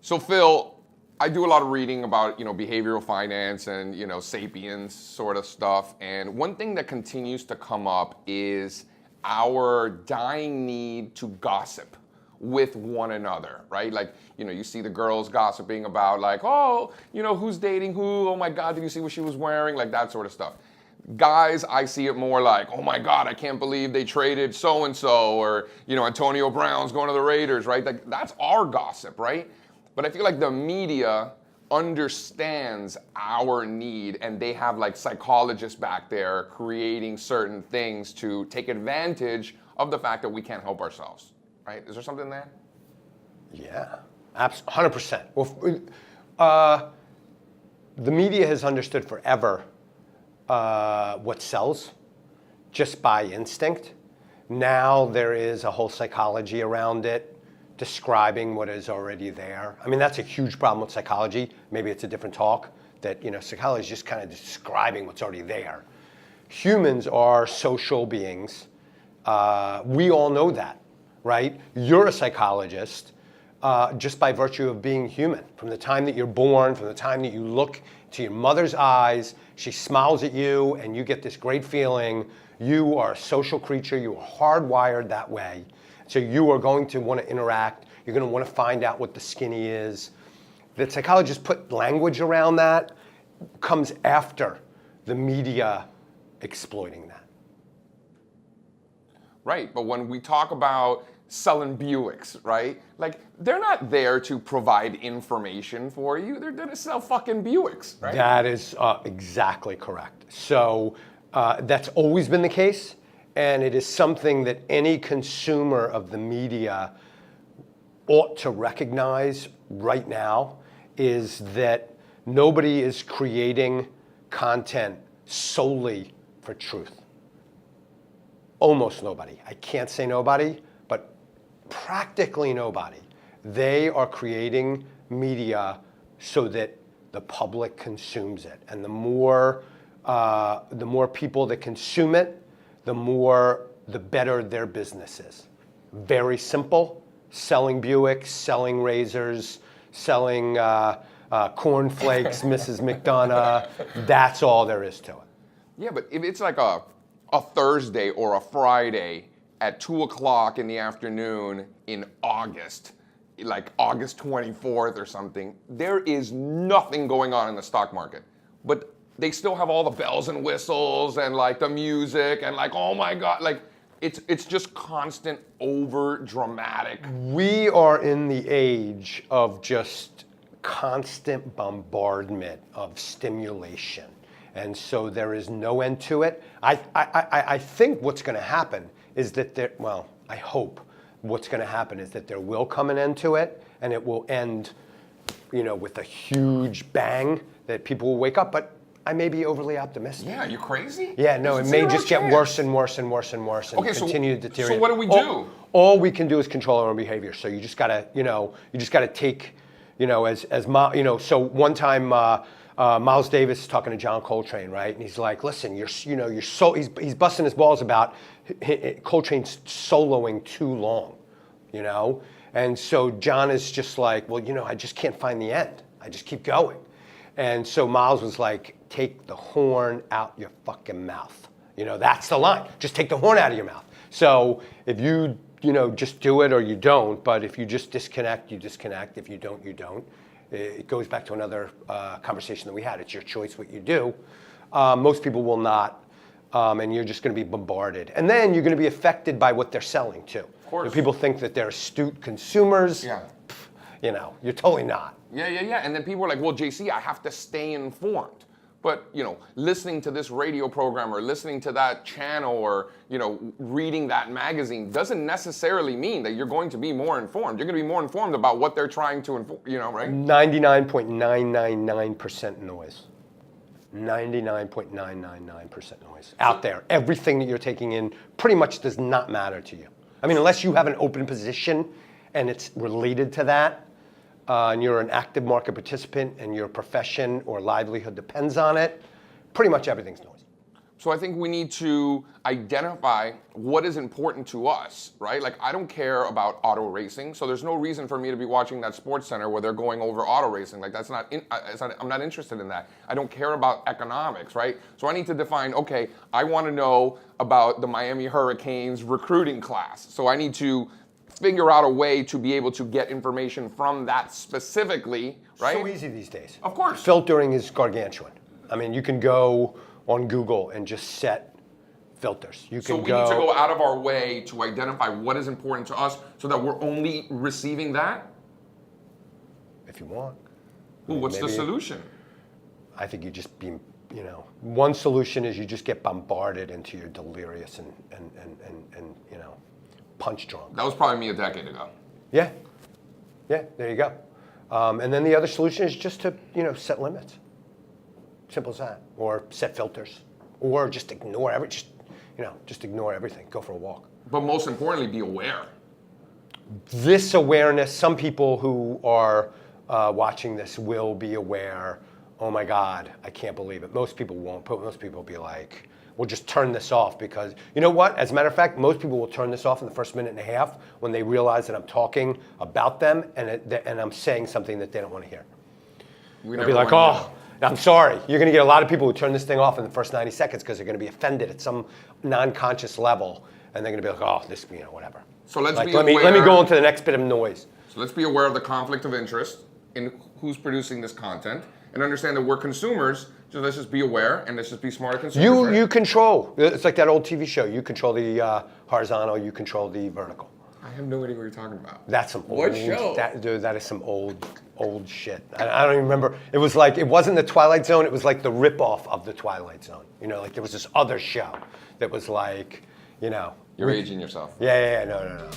So Phil, I do a lot of reading about, behavioral finance and, sapiens sort of stuff. And one thing that continues to come up is our dying need to gossip with one another, right? Like, you see the girls gossiping about like, oh, who's dating who? Oh my God, did you see what she was wearing? Like that sort of stuff. Guys, I see it more like, oh my God, I can't believe they traded so-and-so, or, Antonio Brown's going to the Raiders, right? Like, that's our gossip, right? But I feel like the media understands our need, and they have like psychologists back there creating certain things to take advantage of the fact that we can't help ourselves, right? Is there something there? Yeah, 100%. Well, the media has understood forever what sells just by instinct. Now there is a whole psychology around it, describing what is already there. I mean, that's a huge problem with psychology. Maybe it's a different talk, that psychology is just kind of describing what's already there. Humans are social beings. We all know that, right? You're a psychologist just by virtue of being human. From the time that you're born, from the time that you look to your mother's eyes, she smiles at you and you get this great feeling. You are a social creature. You are hardwired that way. So you are going to want to interact. You're going to want to find out what the skinny is. The psychologists put language around that. Comes after the media exploiting that. Right, but when we talk about selling Buicks, right? Like, they're not there to provide information for you. They're there to sell fucking Buicks, right? That is exactly correct. So that's always been the case. And it is something that any consumer of the media ought to recognize right now, is that nobody is creating content solely for truth. Almost nobody. I can't say nobody, but practically nobody. They are creating media so that the public consumes it. And the more people that consume it, the better their business is. Very simple. Selling Buicks, selling razors, selling cornflakes, Mrs. McDonough. That's all there is to it. Yeah, but if it's like a Thursday or a Friday at 2 o'clock in the afternoon in August, like August 24th or something, there is nothing going on in the stock market. But they still have all the bells and whistles and like the music and like, oh my God, like it's just constant over dramatic. We are in the age of just constant bombardment of stimulation. And so there is no end to it. I think what's going to happen is that I hope what's going to happen is that there will come an end to it, and it will end, with a huge bang that people will wake up. But I may be overly optimistic. Yeah, are you crazy? Yeah, no, it may just get worse and worse and worse and worse and continue to deteriorate. So what do we do? All we can do is control our own behavior. So you just gotta, take, so one time Miles Davis is talking to John Coltrane, right? And he's like, listen, he's busting his balls about Coltrane's soloing too long, And so John is just like, well, I just can't find the end. I just keep going. And so Miles was like, take the horn out your fucking mouth. That's the line. Just take the horn out of your mouth. So if you, just do it or you don't, but if you just disconnect, you disconnect. If you don't, you don't. It goes back to another conversation that we had. It's your choice what you do. Most people will not, and you're just going to be bombarded. And then you're going to be affected by what they're selling too. Of course. People think that they're astute consumers. Yeah. You're totally not. Yeah. And then people are like, well, JC, I have to stay informed. But, listening to this radio program or listening to that channel or, reading that magazine doesn't necessarily mean that you're going to be more informed. You're going to be more informed about what they're trying to inform, right? 99.999% noise. 99.999% noise out there. Everything that you're taking in pretty much does not matter to you. I mean, unless you have an open position and it's related to that, and you're an active market participant and your profession or livelihood depends on it, pretty much everything's noise. So I think we need to identify what is important to us, right? Like I don't care about auto racing, so there's no reason for me to be watching that Sports Center where they're going over auto racing. Like I'm not interested in that. I don't care about economics, right? So I need to define, okay, I want to know about the Miami Hurricanes recruiting class. So I need to figure out a way to be able to get information from that specifically, right? So easy these days. Of course. Filtering is gargantuan. I mean, you can go on Google and just set filters. You So can we need to go out of our way to identify what is important to us so that we're only receiving that? if you want. Well, what's the maybe- solution? I think you just be, one solution is you just get bombarded into your delirious and punch drunk. That was probably me a decade ago. Yeah, there you go. And then the other solution is just to, set limits. Simple as that. Or set filters. Or just ignore just ignore everything. Go for a walk. But most importantly, be aware. This awareness, some people who are watching this will be aware, oh my God, I can't believe it. Most people won't. Most people will be like, we'll just turn this off because, you know what? As a matter of fact, most people will turn this off in the first minute and a half when they realize that I'm talking about them and I'm saying something that they don't want to hear. They'll be like, oh, I'm sorry. You're going to get a lot of people who turn this thing off in the first 90 seconds because they're going to be offended at some non-conscious level, and they're going to be like, oh, this, whatever. So let's be let me go into the next bit of noise. So let's be aware of the conflict of interest in who's producing this content and understand that we're consumers. So let's just be aware and let's just be smarter consumers. You control. It's like that old TV show. You control the horizontal. You control the vertical. I have no idea what you're talking about. That's some old. What show? That is some old shit. I don't even remember. It was like, it wasn't the Twilight Zone. It was like the ripoff of the Twilight Zone. Like there was this other show that was like, You're aging yourself. Yeah, no.